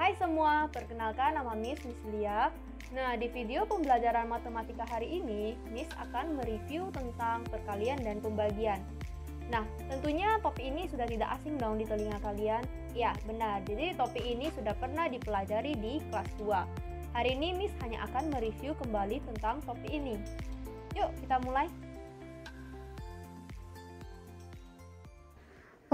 Hai semua, perkenalkan nama Miss Lia. Nah, di video pembelajaran matematika hari ini, Miss akan mereview tentang perkalian dan pembagian. Nah, tentunya topik ini sudah tidak asing dong di telinga kalian. Ya, benar. Jadi topik ini sudah pernah dipelajari di kelas 2. Hari ini Miss hanya akan mereview kembali tentang topik ini. Yuk, kita mulai.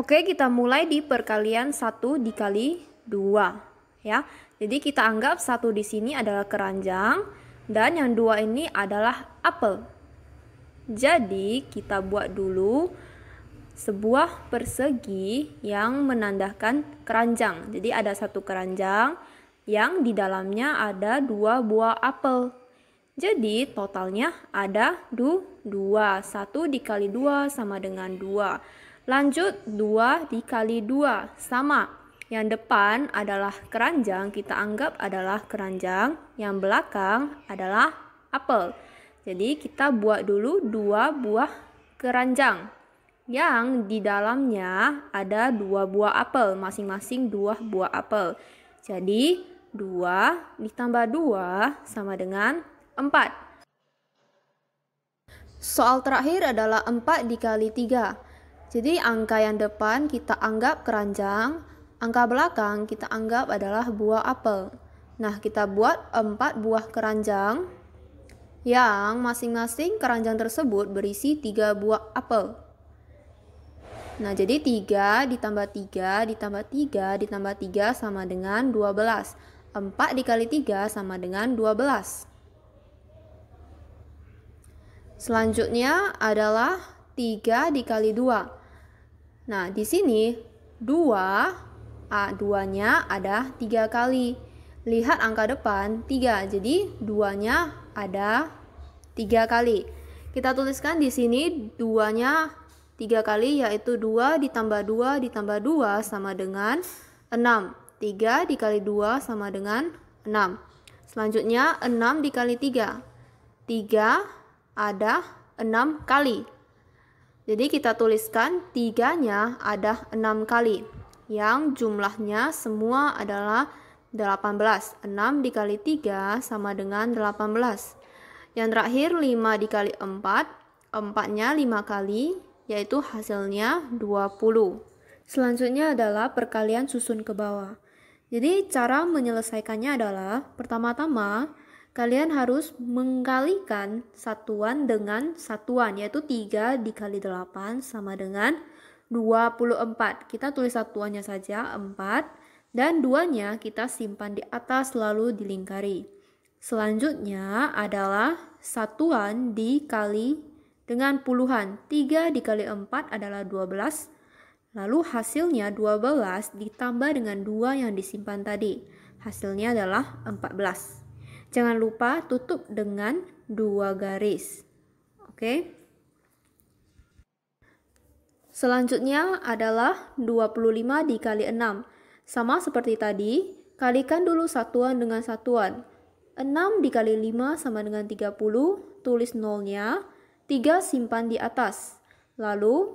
Oke, kita mulai di perkalian 1 dikali 2. Ya, jadi kita anggap 1 di sini adalah keranjang dan yang 2 ini adalah apel. Jadi kita buat dulu sebuah persegi yang menandakan keranjang. Jadi ada satu keranjang yang di dalamnya ada 2 buah apel. Jadi totalnya ada 2. 1 dikali 2 sama dengan 2. Lanjut 2 dikali 2 sama. Yang depan adalah keranjang, kita anggap adalah keranjang. Yang belakang adalah apel. Jadi kita buat dulu 2 buah keranjang. Yang di dalamnya ada 2 buah apel, masing-masing 2 buah apel. Jadi 2 ditambah 2 sama dengan 4. Soal terakhir adalah 4 dikali 3. Jadi angka yang depan kita anggap keranjang, angka belakang kita anggap adalah buah apel. Nah, kita buat 4 buah keranjang yang masing-masing keranjang tersebut berisi 3 buah apel. Nah, jadi 3 ditambah 3 ditambah 3 ditambah 3 sama dengan 12. 4 dikali 3 sama dengan 12. Selanjutnya adalah 3 dikali 2. Nah, di sini 2-nya ada 3 kali. Lihat angka depan 3, jadi 2-nya ada 3 kali. Kita tuliskan di sini 2-nya 3 kali, yaitu 2 ditambah 2 ditambah 2 sama dengan 6. 3 dikali 2 sama dengan 6. Selanjutnya 6 dikali 3. 3 ada 6 kali. Jadi kita tuliskan 3-nya ada 6 kali. Yang jumlahnya semua adalah 18. 6 dikali 3 sama dengan 18. Yang terakhir 5 dikali 4. 4-nya 5 kali, yaitu hasilnya 20. Selanjutnya adalah perkalian susun ke bawah. Jadi cara menyelesaikannya adalah pertama-tama kalian harus mengkalikan satuan dengan satuan, yaitu 3 dikali 8 sama dengan 24. Kita tulis satuannya saja 4 dan 2-nya kita simpan di atas lalu dilingkari. Selanjutnya adalah satuan dikali dengan puluhan. 3 dikali 4 adalah 12. Lalu hasilnya 12 ditambah dengan 2 yang disimpan tadi. Hasilnya adalah 14. Jangan lupa tutup dengan 2 garis. Oke. Selanjutnya adalah 25 dikali 6. Sama seperti tadi, kalikan dulu satuan dengan satuan. 6 dikali 5 sama dengan 30, tulis nolnya, 3 simpan di atas. Lalu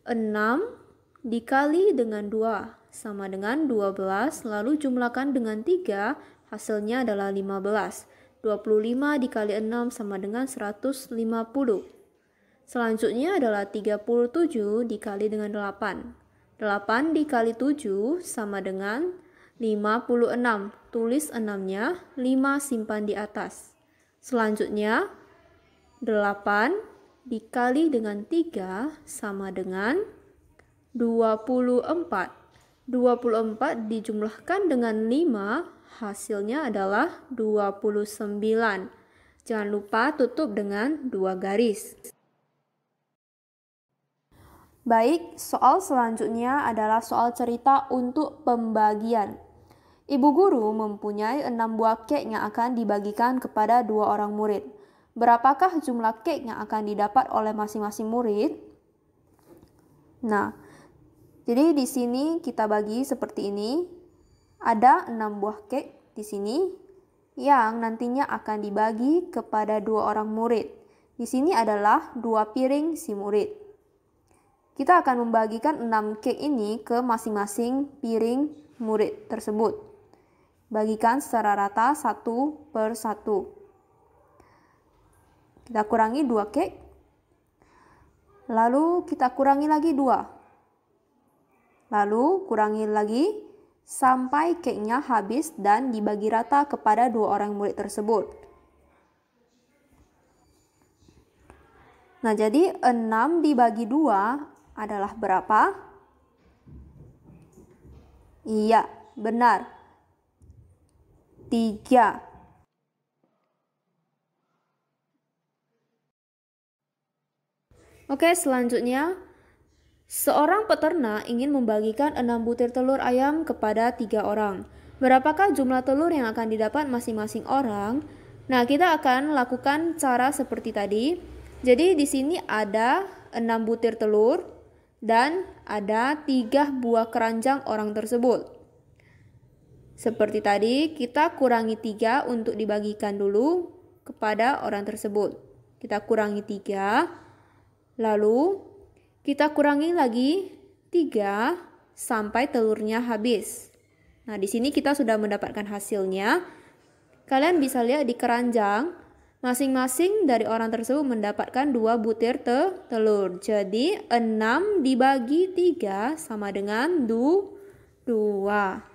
6 dikali dengan 2 sama dengan 12, lalu jumlahkan dengan 3, hasilnya adalah 15. 25 dikali 6 sama dengan 150. Selanjutnya adalah 37 dikali dengan 8. 8 dikali 7 sama dengan 56. Tulis 6-nya, 5 simpan di atas. Selanjutnya 8 dikali dengan 3 sama dengan 24. 24 dijumlahkan dengan 5, hasilnya adalah 29. Jangan lupa tutup dengan 2 garis. Baik, soal selanjutnya adalah soal cerita untuk pembagian. Ibu guru mempunyai 6 buah kek yang akan dibagikan kepada 2 orang murid. Berapakah jumlah kek yang akan didapat oleh masing-masing murid? Nah, jadi di sini kita bagi seperti ini. Ada 6 buah kek di sini yang nantinya akan dibagi kepada 2 orang murid. Di sini adalah 2 piring si murid. Kita akan membagikan 6 kek ini ke masing-masing piring murid tersebut. bagikan secara rata 1/1. Kita kurangi 2 kek. Lalu kita kurangi lagi 2. Lalu kurangi lagi sampai keknya habis dan dibagi rata kepada 2 orang murid tersebut. Nah, jadi 6 dibagi 2 adalah berapa? Iya, benar. 3. Oke, selanjutnya. Seorang peternak ingin membagikan 6 butir telur ayam kepada 3 orang. Berapakah jumlah telur yang akan didapat masing-masing orang? Nah, kita akan lakukan cara seperti tadi. Jadi di sini ada 6 butir telur dan ada 3 buah keranjang orang tersebut. Seperti tadi, kita kurangi 3 untuk dibagikan dulu kepada orang tersebut. Kita kurangi 3. Lalu kita kurangi lagi 3 sampai telurnya habis. Nah, di sini kita sudah mendapatkan hasilnya. Kalian bisa lihat di keranjang, masing-masing dari orang tersebut mendapatkan 2 butir telur. Jadi 6 dibagi 3 sama dengan 2.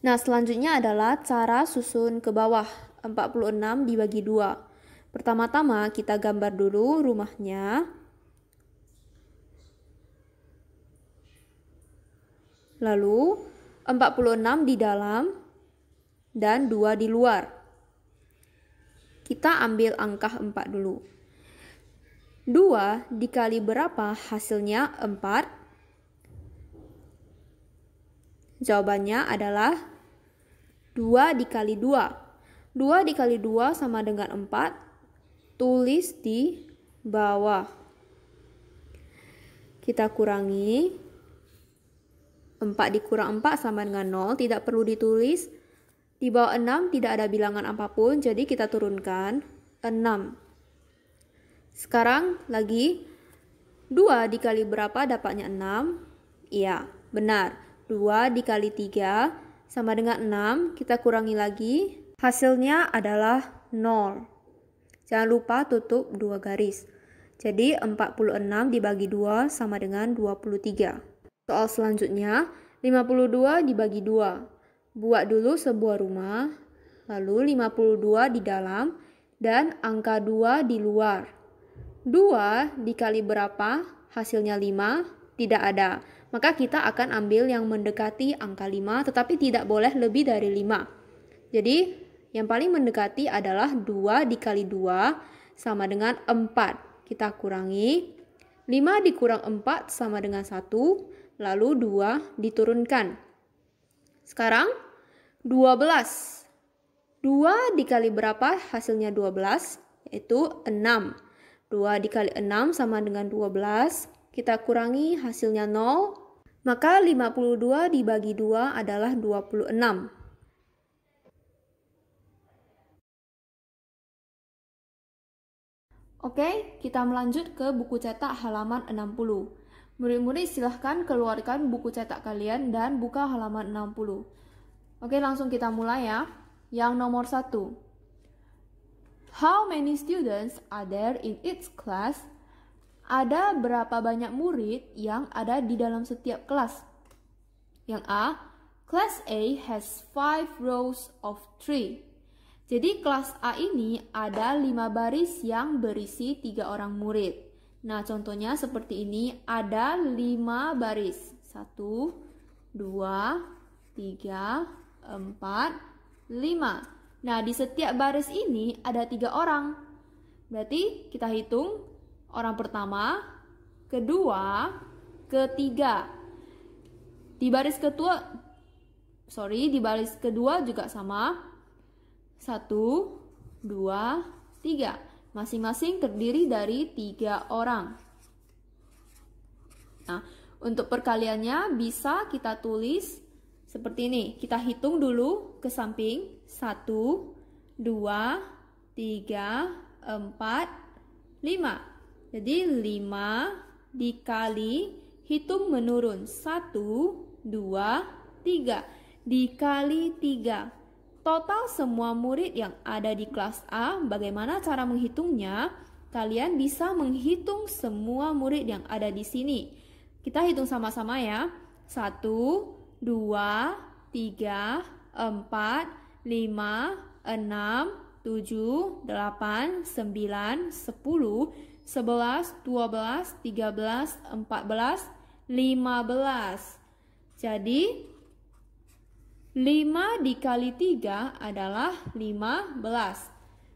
Nah, selanjutnya adalah cara susun ke bawah. 46 dibagi 2. Pertama-tama kita gambar dulu rumahnya. Lalu 46 di dalam dan 2 di luar. Kita ambil angka 4 dulu. 2 dikali berapa hasilnya? 4. Jawabannya adalah 2 dikali 2. 2 dikali 2 sama dengan 4. Tulis di bawah. Kita kurangi. 4 dikurang 4 sama dengan 0. Tidak perlu ditulis. Di bawah 6 tidak ada bilangan apapun. Jadi kita turunkan 6. Sekarang lagi. 2 dikali berapa dapatnya 6? Iya, benar. 2 dikali 3 sama dengan 6. Kita kurangi lagi. Hasilnya adalah 0. Jangan lupa tutup 2 garis. Jadi 46 dibagi 2 sama dengan 23. Soal selanjutnya, 52 dibagi 2. Buat dulu sebuah rumah, lalu 52 di dalam, dan angka 2 di luar. 2 dikali berapa? Hasilnya 5? Tidak ada. Maka kita akan ambil yang mendekati angka 5, tetapi tidak boleh lebih dari 5. Jadi, yang paling mendekati adalah 2 dikali 2 sama dengan 4. Kita kurangi. 5 dikurang 4 sama dengan 1. Lalu 2 diturunkan. Sekarang 12. 2 dikali berapa? Hasilnya 12. Yaitu 6. 2 dikali 6 sama dengan 12. Kita kurangi hasilnya 0. Maka 52 dibagi 2 adalah 26. Oke, kita melanjut ke buku cetak halaman 60. Murid-murid silahkan keluarkan buku cetak kalian dan buka halaman 60. Oke, langsung kita mulai ya. Yang nomor 1. How many students are there in each class? Ada berapa banyak murid yang ada di dalam setiap kelas? Yang A, Class A has 5 rows of 3. Jadi kelas A ini ada 5 baris yang berisi 3 orang murid. Nah, contohnya seperti ini, ada 5 baris. 1, 2, 3, 4, 5. Nah, di setiap baris ini ada 3 orang. Berarti kita hitung orang pertama, kedua, ketiga. Di baris kedua juga sama. 1, 2, 3. Masing-masing terdiri dari 3 orang. Nah, untuk perkaliannya bisa kita tulis seperti ini. Kita hitung dulu ke samping. 1, 2, 3, 4, 5. Jadi 5 dikali, hitung menurun. 1, 2, 3. dikali 3. Total semua murid yang ada di kelas A, bagaimana cara menghitungnya? Kalian bisa menghitung semua murid yang ada di sini. Kita hitung sama-sama ya. 1, 2, 3, 4, 5, 6, 7, 8, 9, 10, 11, 12, 13, 14, 15. Jadi 5 dikali 3 adalah 15.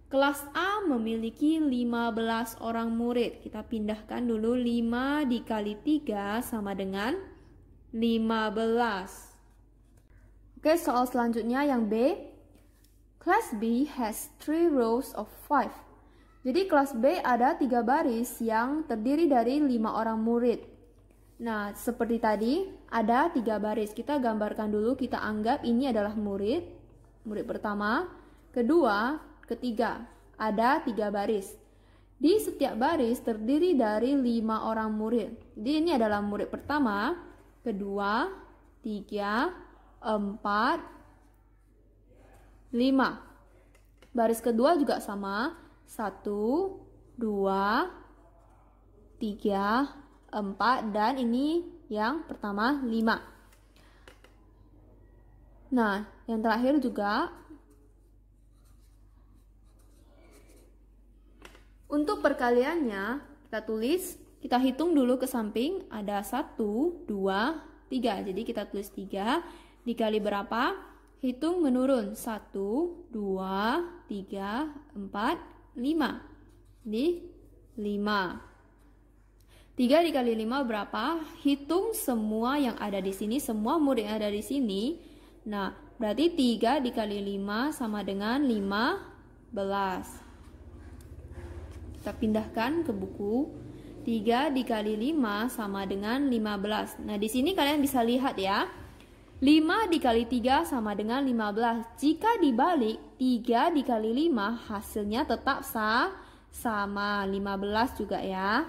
Kelas A memiliki 15 orang murid. Kita pindahkan dulu 5 dikali 3 sama dengan 15. Oke, soal selanjutnya yang B. Class B has 3 rows of 5. Jadi kelas B ada 3 baris yang terdiri dari 5 orang murid. Nah, seperti tadi ada 3 baris. Kita gambarkan dulu, kita anggap ini adalah murid pertama, kedua, ketiga. Ada 3 baris. Di setiap baris terdiri dari 5 orang murid. Jadi ini adalah murid pertama, kedua, 3, 4, 5. Baris kedua juga sama. 1, 2, 3, 4, dan ini yang pertama 5. Nah, yang terakhir juga. Untuk perkaliannya, kita tulis, kita hitung dulu ke samping. Ada 1, 2, 3. Jadi kita tulis 3 dikali berapa? Hitung menurun. 1, 2, 3, 4, 5. Jadi 5. 3 dikali 5 berapa? Hitung semua yang ada di sini, semua murid yang ada di sini. Nah, berarti 3 dikali 5 sama dengan 15. Kita pindahkan ke buku. 3 dikali 5 sama dengan 15. Nah, di sini kalian bisa lihat ya. 5 dikali 3 sama dengan 15. Jika dibalik, 3 dikali 5 hasilnya tetap sama 15 juga ya.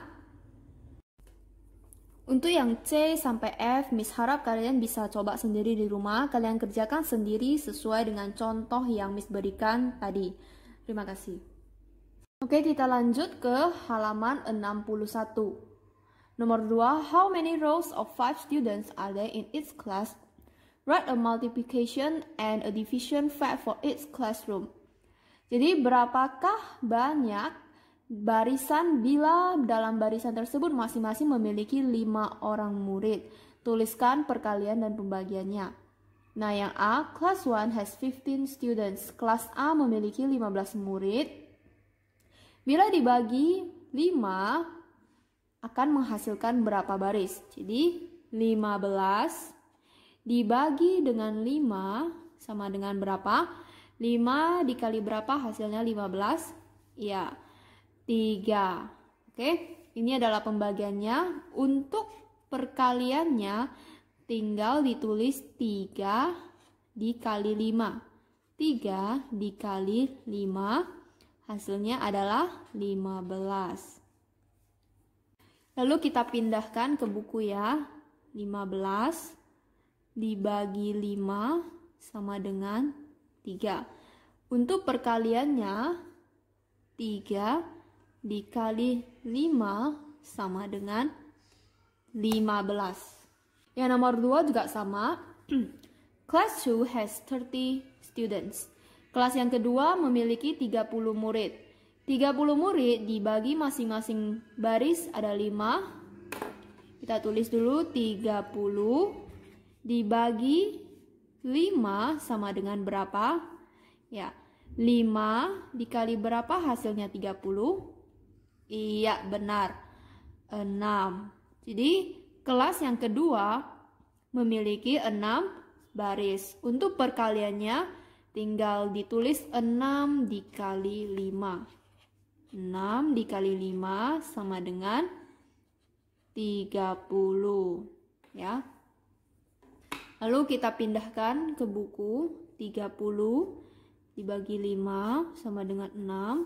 Untuk yang C sampai F, Miss harap kalian bisa coba sendiri di rumah. Kalian kerjakan sendiri sesuai dengan contoh yang Miss berikan tadi. Terima kasih. Oke, kita lanjut ke halaman 61. Nomor 2, how many rows of 5 students are there in each class? Write a multiplication and a division fact for each classroom. Jadi, berapakah banyak barisan bila dalam barisan tersebut masing-masing memiliki 5 orang murid? Tuliskan perkalian dan pembagiannya. Nah, yang A, class 1 has 15 students. Kelas A memiliki 15 murid. Bila dibagi 5 akan menghasilkan berapa baris? Jadi 15 dibagi dengan 5 sama dengan berapa? 5 dikali berapa hasilnya 15? Iya, 3. Oke, ini adalah pembagiannya. Untuk perkaliannya tinggal ditulis 3 dikali 5. 3 dikali 5 hasilnya adalah 15. Lalu kita pindahkan ke buku ya. 15 dibagi 5 sama dengan 3. Untuk perkaliannya 3 dikali 5 sama dengan 15. Yang nomor 2 juga sama. Class 2 has 30 students. Kelas yang kedua memiliki 30 murid. 30 murid dibagi masing-masing baris ada 5. Kita tulis dulu 30 dibagi 5 sama dengan berapa? Ya, 5 dikali berapa hasilnya 30? Iya, benar. 6. Jadi, kelas yang kedua memiliki 6 baris. Untuk perkaliannya tinggal ditulis 6 dikali 5. 6 dikali 5 sama dengan 30. Ya. Lalu kita pindahkan ke buku. 30 dibagi 5 sama dengan 6.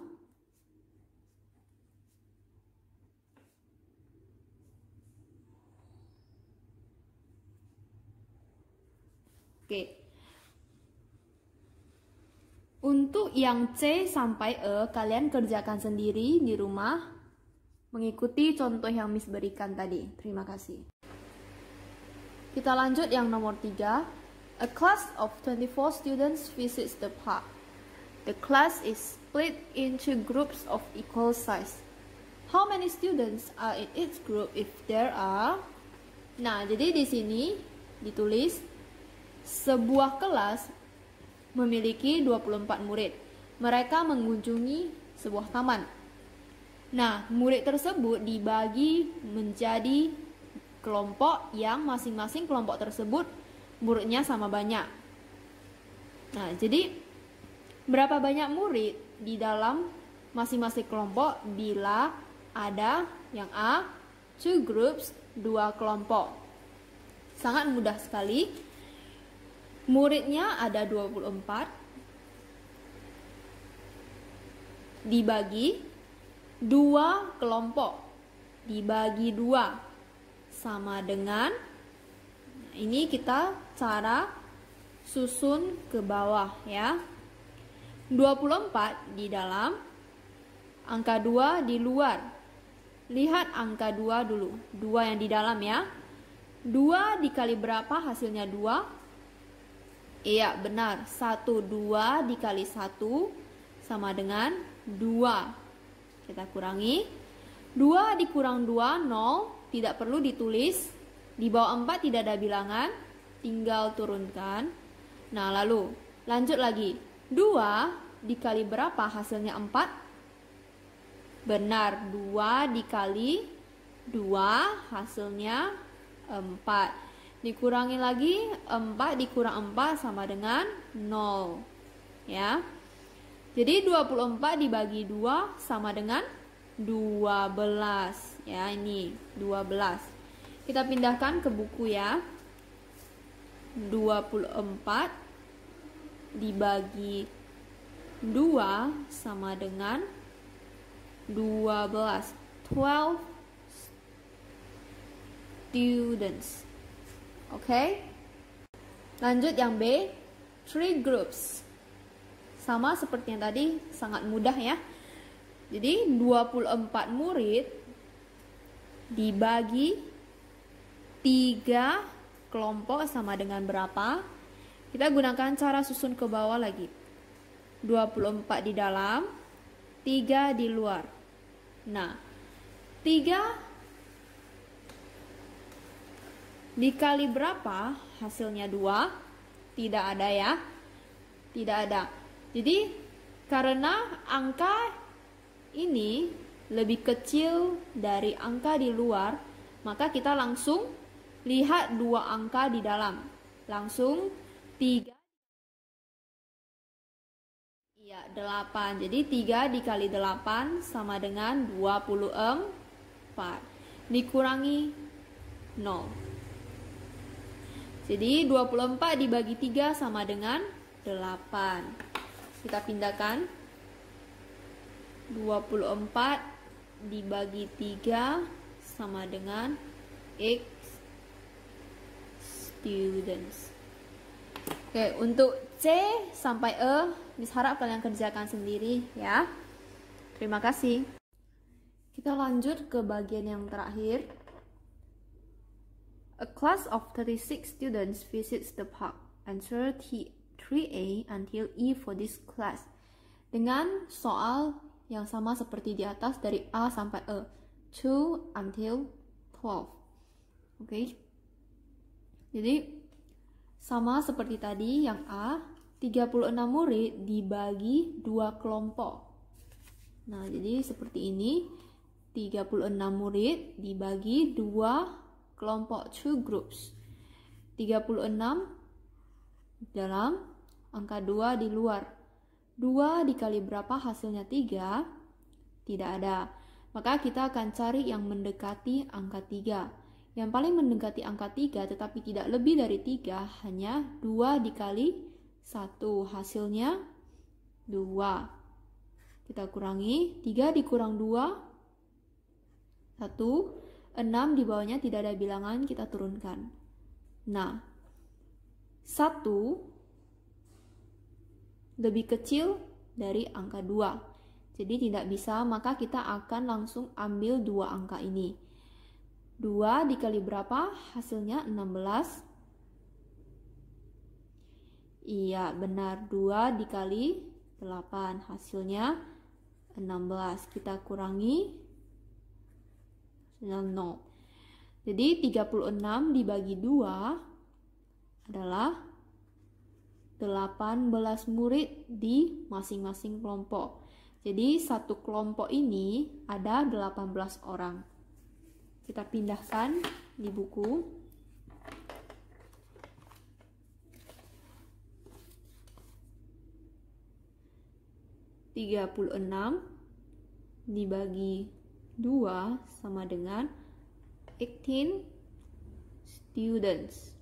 Oke. Untuk yang C sampai E, kalian kerjakan sendiri di rumah, mengikuti contoh yang Miss berikan tadi. Terima kasih. Kita lanjut yang nomor 3. A class of 24 students visits the park. The class is split into groups of equal size. How many students are in each group if there are? Nah, jadi di sini ditulis sebuah kelas memiliki 24 murid. Mereka mengunjungi sebuah taman. Nah, murid tersebut dibagi menjadi kelompok yang masing-masing kelompok tersebut muridnya sama banyak. Nah, jadi berapa banyak murid di dalam masing-masing kelompok bila ada yang A, 2 groups, 2 kelompok. Sangat mudah sekali. Muridnya ada 24 dibagi 2 kelompok dibagi 2 sama dengan, nah ini kita cara susun ke bawah ya. 24 di dalam, angka 2 di luar. Lihat angka 2 dulu, 2 yang di dalam ya. 2 dikali berapa hasilnya 2? Iya benar, 1, 2 dikali 1 sama dengan 2. Kita kurangi, 2 dikurang 2, 0, tidak perlu ditulis. Di bawah 4 tidak ada bilangan, tinggal turunkan. Nah lalu, lanjut lagi, 2 dikali berapa hasilnya 4? Benar, 2 dikali 2 hasilnya 4. Dikurangi lagi, 4 dikurang 4 sama dengan 0 ya. Jadi 24 dibagi 2 sama dengan 12 ya, ini 12. Kita pindahkan ke buku ya. 24 dibagi 2 sama dengan 12. 12 students. Oke. Lanjut yang B, 3 groups. Sama seperti yang tadi, sangat mudah ya. Jadi 24 murid dibagi 3 kelompok sama dengan berapa? Kita gunakan cara susun ke bawah lagi. 24 di dalam, 3 di luar. Nah, 3 dikali berapa hasilnya 2? Tidak ada ya. Tidak ada. Jadi karena angka ini lebih kecil dari angka di luar, maka kita langsung lihat 2 angka di dalam. Langsung 3. Iya, 8. Jadi 3 dikali 8 sama dengan 24. Dikurangi 0. Jadi 24 dibagi 3 sama dengan 8. Kita pindahkan. 24 dibagi 3 sama dengan X students. Oke, untuk C sampai E, Miss harap kalian kerjakan sendiri ya. Terima kasih. Kita lanjut ke bagian yang terakhir. A class of 36 students visits the park. Answer T3A until E for this class. Dengan soal yang sama seperti di atas dari A sampai E. 2 until 12. Oke. Jadi sama seperti tadi yang A, 36 murid dibagi 2 kelompok. Nah, jadi seperti ini. 36 murid dibagi 2 kelompok, 2 groups. 36 dalam, angka 2 di luar. 2 dikali berapa hasilnya 3? Tidak ada. Maka kita akan cari yang mendekati angka 3. Yang paling mendekati angka 3 tetapi tidak lebih dari 3 hanya 2 dikali 1. Hasilnya 2. Kita kurangi, 3 dikurang 2, 1. 6 di bawahnya tidak ada bilangan, kita turunkan. Nah, 1 lebih kecil dari angka 2. Jadi tidak bisa, maka kita akan langsung ambil dua angka ini. 2 dikali berapa? Hasilnya 16. Iya, benar. 2 dikali 8. Hasilnya 16. Kita kurangi. Hasilnya 0. Jadi 36 dibagi 2 adalah 18 murid di masing-masing kelompok. Jadi satu kelompok ini ada 18 orang. Kita pindahkan di buku. (36) dibagi 2 sama dengan 18 students.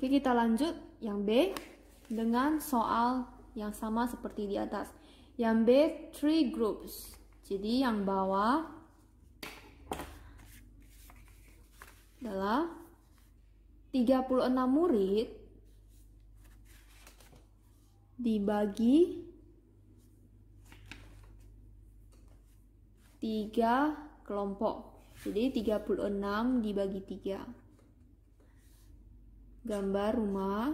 Oke, kita lanjut yang B dengan soal yang sama seperti di atas. Yang B, 3 groups. Jadi yang bawah adalah 36 murid dibagi 3 kelompok. Jadi 36 dibagi 3. Gambar rumah,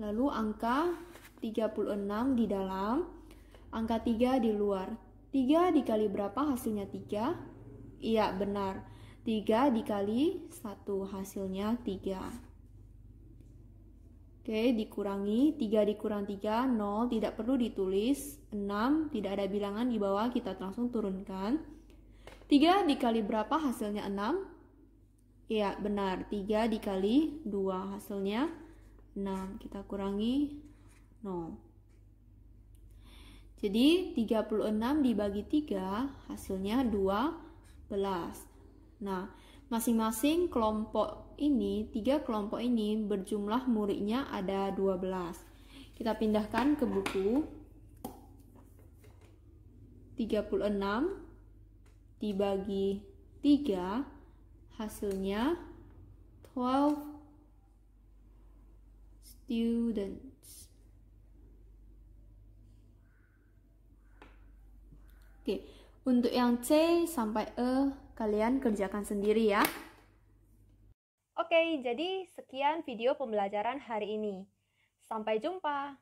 lalu angka 36 di dalam, angka 3 di luar. 3 dikali berapa? Hasilnya 3. Iya, benar. 3 dikali 1 hasilnya 3. Oke, dikurangi. 3 dikurang 3, 0, tidak perlu ditulis. 6, tidak ada bilangan di bawah, kita langsung turunkan. 3 dikali berapa? Hasilnya 6. Iya, benar. 3 dikali 2 hasilnya 6. Kita kurangi 0. Jadi 36 dibagi 3 hasilnya 12. Nah, masing-masing kelompok ini, 3 kelompok ini berjumlah muridnya ada 12. Kita pindahkan ke buku. 36 dibagi 3 hasilnya 12 students. Oke, untuk yang C sampai E kalian kerjakan sendiri ya. Oke, jadi sekian video pembelajaran hari ini. Sampai jumpa.